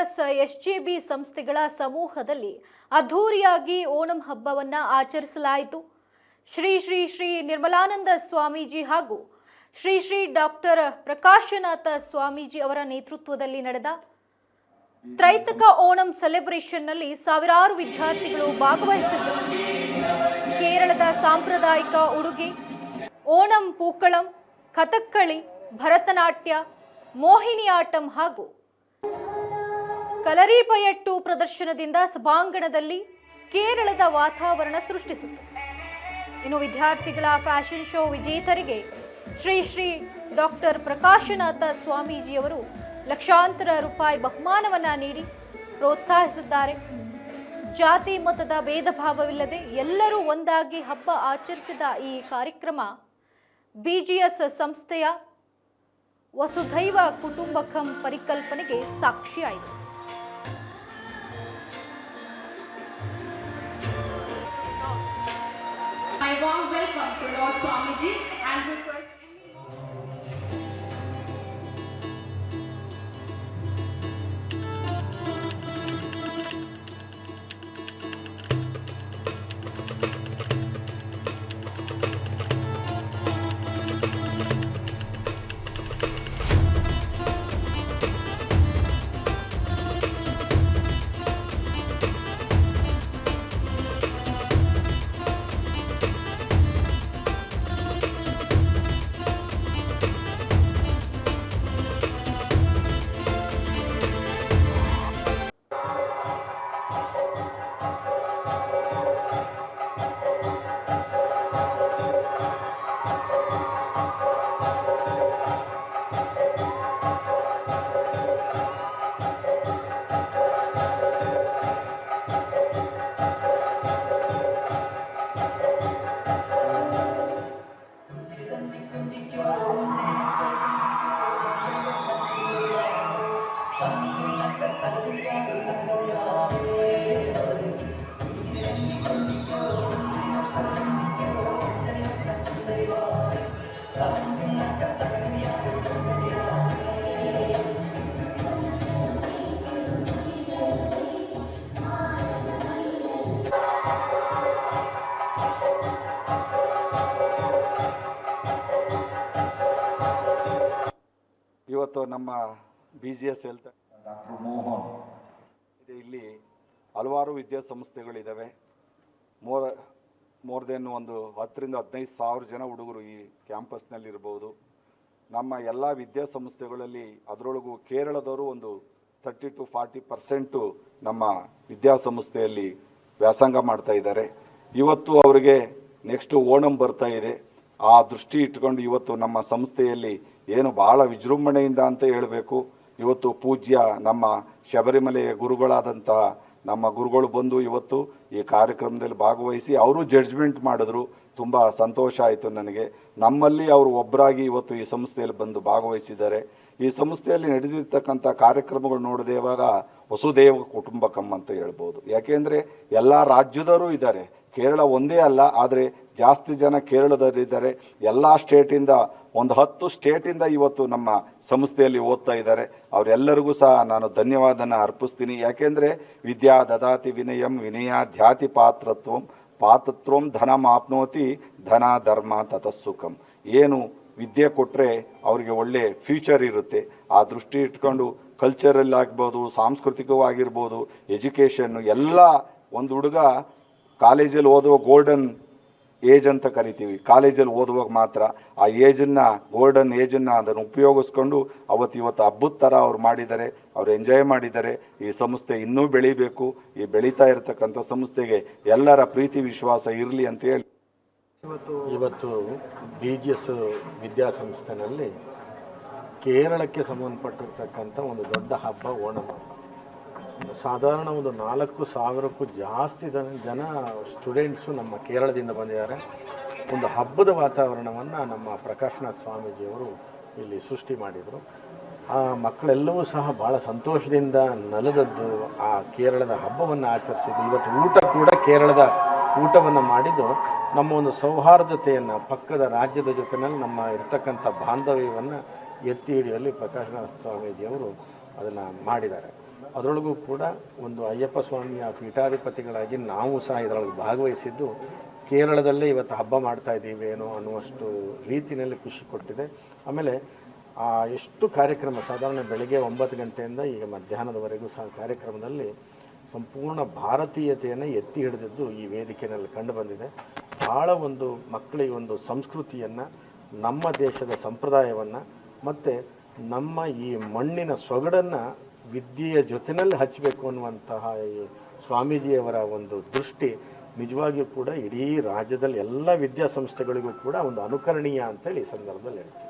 BGS SJB ಸಂಸ್ಥೆಗಳ ಸಮೂಹದಲ್ಲಿ ಅದ್ಧೂರಿಯಾಗಿ ಓಣಂ ಹಬ್ಬವನ್ನ ಆಚರಿಸಲಾಯಿತು. ಶ್ರೀ ಶ್ರೀ ಶ್ರೀ ನಿರ್ಮಲಾನಂದ ಸ್ವಾಮೀಜಿ ಹಾಗೂ ಶ್ರೀ ಶ್ರೀ ಡಾಕ್ಟರ್ ಪ್ರಕಾಶನಾಥ ಸ್ವಾಮೀಜಿ ಅವರ ನೇತೃತ್ವದಲ್ಲಿ ನಡೆದ ತ್ರೈತಕ ಓಣಂ ಸೆಲೆಬ್ರೇಷನ್ ನಲ್ಲಿ ಸಾವಿರಾರು ವಿದ್ಯಾರ್ಥಿಗಳು ಭಾಗವಹಿಸಿದ್ದರು. ಕೇರಳದ ಸಾಂಪ್ರದಾಯಿಕ ಉಡುಗೆ, ಓಣಂ ಪೂಕಳಂ, ಕಥಕ್ಕಳಿ, ಭರತನಾಟ್ಯ, ಮೋಹಿನಿಯಾಟ್ಟಂ ಹಾಗೂ ಕಲರಿಪಯಟ್ಟು ಪ್ರದರ್ಶನದಿಂದ ಸಭಾಂಗಣದಲ್ಲಿ ಕೇರಳದ ವಾತಾವರಣ ಸೃಷ್ಟಿಸಿತು. ಇನ್ನು ವಿದ್ಯಾರ್ಥಿಗಳ ಫ್ಯಾಷನ್ ಶೋ ವಿಜೇತರಿಗೆ ಶ್ರೀ ಶ್ರೀ ಡಾಕ್ಟರ್ ಪ್ರಕಾಶನಾಥ ಸ್ವಾಮೀಜಿಯವರು ಲಕ್ಷಾಂತರ ರೂಪಾಯಿ ಬಹುಮಾನವನ್ನ ನೀಡಿ ಪ್ರೋತ್ಸಾಹಿಸಿದ್ದಾರೆ. ಜಾತಿ ಮತದ ಭೇದ ಭಾವವಿಲ್ಲದೆ ಎಲ್ಲರೂ ಒಂದಾಗಿ ಹಬ್ಬ ಆಚರಿಸಿದ ಈ ಕಾರ್ಯಕ್ರಮ BGS ಸಂಸ್ಥೆಯ ವಸುಧೈವ ಕುಟುಂಬಕಂ ಪರಿಕಲ್ಪನೆಗೆ ಸಾಕ್ಷಿಯಾಯಿತು. My warm welcome to Lord Swamiji and request ಇವತ್ತು ನಮ್ಮ BGS ಹೆಲ್ತ್ ಡಾಕ್ಟರ್ ಮೋಹನ್ ಇದೆ. ಇಲ್ಲಿ ಹಲವಾರು ವಿದ್ಯಾಸಂಸ್ಥೆಗಳಿದ್ದಾವೆ. ಮೋರ್ ದೆನ್ ಒಂದು 10,000 ರಿಂದ 15,000 ಜನ ಹುಡುಗರು ಈ ಕ್ಯಾಂಪಸ್ನಲ್ಲಿರ್ಬೋದು. ನಮ್ಮ ಎಲ್ಲ ವಿದ್ಯಾಸಂಸ್ಥೆಗಳಲ್ಲಿ ಅದರೊಳಗೂ ಕೇರಳದವರು ಒಂದು 30 to 40% ನಮ್ಮ ವಿದ್ಯಾಸಂಸ್ಥೆಯಲ್ಲಿ ವ್ಯಾಸಂಗ ಮಾಡ್ತಾ ಇದ್ದಾರೆ. ಇವತ್ತು ಅವರಿಗೆ ನೆಕ್ಸ್ಟ್ ಓಣಂ ಬರ್ತಾ ಇದೆ. ಆ ದೃಷ್ಟಿ ಇಟ್ಕೊಂಡು ಇವತ್ತು ನಮ್ಮ ಸಂಸ್ಥೆಯಲ್ಲಿ ಏನು ಭಾಳ ವಿಜೃಂಭಣೆಯಿಂದ ಅಂತ ಹೇಳಬೇಕು. ಇವತ್ತು ಪೂಜ್ಯ ನಮ್ಮ ಶಬರಿಮಲೆಯ ಗುರುಗಳಾದಂತಹ ನಮ್ಮ ಗುರುಗಳು ಬಂದು ಇವತ್ತು ಈ ಕಾರ್ಯಕ್ರಮದಲ್ಲಿ ಭಾಗವಹಿಸಿ ಅವರು ಜಡ್ಜ್ಮೆಂಟ್ ಮಾಡಿದ್ರು. ತುಂಬ ಸಂತೋಷ ಆಯಿತು ನನಗೆ. ನಮ್ಮಲ್ಲಿ ಅವರು ಒಬ್ಬರಾಗಿ ಇವತ್ತು ಈ ಸಂಸ್ಥೆಯಲ್ಲಿ ಬಂದು ಭಾಗವಹಿಸಿದ್ದಾರೆ. ಈ ಸಂಸ್ಥೆಯಲ್ಲಿ ನಡೆದಿರ್ತಕ್ಕಂಥ ಕಾರ್ಯಕ್ರಮಗಳು ನೋಡಿದೆ ಇವಾಗ ವಸುಧೈವ ಕುಟುಂಬಕಂ ಅಂತ ಹೇಳ್ಬೋದು. ಯಾಕೆಂದರೆ ಎಲ್ಲ ರಾಜ್ಯದವರು ಇದ್ದಾರೆ, ಕೇರಳ ಒಂದೇ ಅಲ್ಲ, ಆದರೆ ಜಾಸ್ತಿ ಜನ ಕೇರಳದವರಿದ್ದಾರೆ. ಎಲ್ಲ ಸ್ಟೇಟಿಂದ ಒಂದು 10 ಸ್ಟೇಟಿಂದ ಇವತ್ತು ನಮ್ಮ ಸಂಸ್ಥೆಯಲ್ಲಿ ಓದ್ತಾ ಇದ್ದಾರೆ. ಅವರೆಲ್ಲರಿಗೂ ಸಹ ನಾನು ಧನ್ಯವಾದನ ಅರ್ಪಿಸ್ತೀನಿ. ಯಾಕೆಂದರೆ ವಿದ್ಯಾ ದದಾತಿ ವಿನಯಂ ವಿನಯಾಧ್ಯಾತಿ ಪಾತ್ರತ್ವಂ ಪಾತ್ರತ್ವಂ ಧನ ಮಾಪ್ನೋತಿ ಧನ ಧರ್ಮ ತತಸ್ಸುಖಂ. ಏನು ವಿದ್ಯೆ ಕೊಟ್ಟರೆ ಅವರಿಗೆ ಒಳ್ಳೆ ಫ್ಯೂಚರ್ ಇರುತ್ತೆ. ಆ ದೃಷ್ಟಿ ಇಟ್ಕೊಂಡು ಕಲ್ಚರಲ್ ಆಗ್ಬೋದು, ಸಾಂಸ್ಕೃತಿಕವಾಗಿರ್ಬೋದು, ಎಜುಕೇಷನ್ನು ಎಲ್ಲ ಒಂದು ಹುಡುಗ ಕಾಲೇಜಲ್ಲಿ ಓದುವ ಗೋಲ್ಡನ್ ಏಜ್ ಅಂತ ಕರಿತೀವಿ. ಕಾಲೇಜಲ್ಲಿ ಓದುವಾಗ ಮಾತ್ರ ಆ ಏಜನ್ನು, ಗೋಲ್ಡನ್ ಏಜನ್ನು ಅದನ್ನು ಉಪಯೋಗಿಸ್ಕೊಂಡು ಇವತ್ತು ಹಬ್ಬದ ಥರ ಅವ್ರು ಮಾಡಿದ್ದಾರೆ, ಅವ್ರು ಎಂಜಾಯ್ ಮಾಡಿದ್ದಾರೆ. ಈ ಸಂಸ್ಥೆ ಇನ್ನೂ ಬೆಳಿಬೇಕು. ಈ ಬೆಳೀತಾ ಇರತಕ್ಕಂಥ ಸಂಸ್ಥೆಗೆ ಎಲ್ಲರ ಪ್ರೀತಿ ವಿಶ್ವಾಸ ಇರಲಿ ಅಂತ ಹೇಳಿ ಇವತ್ತು BGS ವಿದ್ಯಾಸಂಸ್ಥೆನಲ್ಲಿ ಕೇರಳಕ್ಕೆ ಸಂಬಂಧಪಟ್ಟಿರ್ತಕ್ಕಂಥ ಒಂದು ದೊಡ್ಡ ಹಬ್ಬ ಓಣಂ. ಸಾಧಾರಣ ಒಂದು 4,000ಕ್ಕೂ ಜಾಸ್ತಿ ಜನ ಸ್ಟೂಡೆಂಟ್ಸು ನಮ್ಮ ಕೇರಳದಿಂದ ಬಂದಿದ್ದಾರೆ. ಒಂದು ಹಬ್ಬದ ವಾತಾವರಣವನ್ನು ನಮ್ಮ ಪ್ರಕಾಶನಾಥ ಸ್ವಾಮೀಜಿಯವರು ಇಲ್ಲಿ ಸೃಷ್ಟಿ ಮಾಡಿದರು. ಆ ಮಕ್ಕಳೆಲ್ಲವೂ ಸಹ ಭಾಳ ಸಂತೋಷದಿಂದ ನಲಿದದ್ದು ಆ ಕೇರಳದ ಹಬ್ಬವನ್ನು ಆಚರಿಸಿದ್ದು. ಇವತ್ತು ಊಟ ಕೂಡ ಕೇರಳದ ಊಟವನ್ನು ಮಾಡಿದ್ದು ನಮ್ಮ ಒಂದು ಸೌಹಾರ್ದತೆಯನ್ನು, ಪಕ್ಕದ ರಾಜ್ಯದ ಜೊತೆಯಲ್ಲಿ ನಮ್ಮ ಇರ್ತಕ್ಕಂಥ ಬಾಂಧವ್ಯವನ್ನು ಎತ್ತಿ ಹಿಡಿಯುವಲ್ಲಿ ಪ್ರಕಾಶನಾಥ ಸ್ವಾಮೀಜಿಯವರು ಅದನ್ನು ಮಾಡಿದ್ದಾರೆ. ಅದರೊಳಗೂ ಕೂಡ ಒಂದು ಅಯ್ಯಪ್ಪ ಸ್ವಾಮಿಯ ಪೀಠಾಧಿಪತಿಗಳಾಗಿ ನಾವು ಸಹ ಇದರೊಳಗೆ ಭಾಗವಹಿಸಿದ್ದು ಕೇರಳದಲ್ಲೇ ಇವತ್ತು ಹಬ್ಬ ಮಾಡ್ತಾ ಇದ್ದೀವಿ ಏನೋ ಅನ್ನುವಷ್ಟು ರೀತಿಯಲ್ಲಿ ಖುಷಿ ಕೊಟ್ಟಿದೆ. ಆಮೇಲೆ ಎಷ್ಟು ಕಾರ್ಯಕ್ರಮ ಸಾಧಾರಣ ಬೆಳಗ್ಗೆ 9 ಗಂಟೆಯಿಂದ ಈಗ ಮಧ್ಯಾಹ್ನದವರೆಗೂ ಸಹ ಕಾರ್ಯಕ್ರಮದಲ್ಲಿ ಸಂಪೂರ್ಣ ಭಾರತೀಯತೆಯನ್ನು ಎತ್ತಿ ಹಿಡಿದಿದ್ದು ಈ ವೇದಿಕೆಯಲ್ಲಿ ಕಂಡು ಬಂದಿದೆ. ಭಾಳ ಒಂದು ಮಕ್ಕಳಿಗೆ ಒಂದು ಸಂಸ್ಕೃತಿಯನ್ನು, ನಮ್ಮ ದೇಶದ ಸಂಪ್ರದಾಯವನ್ನು ಮತ್ತು ನಮ್ಮ ಈ ಮಣ್ಣಿನ ಸೊಗಡನ್ನು ವಿದ್ಯೆಯ ಜೊತೆಯಲ್ಲಿ ಹಚ್ಚಬೇಕು ಅನ್ನುವಂತಹ ಈ ಸ್ವಾಮೀಜಿಯವರ ಒಂದು ದೃಷ್ಟಿ ನಿಜವಾಗಿಯೂ ಕೂಡ ಇಡೀ ರಾಜ್ಯದಲ್ಲಿ ಎಲ್ಲ ವಿದ್ಯಾಸಂಸ್ಥೆಗಳಿಗೂ ಕೂಡ ಒಂದು ಅನುಕರಣೀಯ ಅಂತೇಳಿ ಈ ಸಂದರ್ಭದಲ್ಲಿ ಹೇಳ್ತೀನಿ.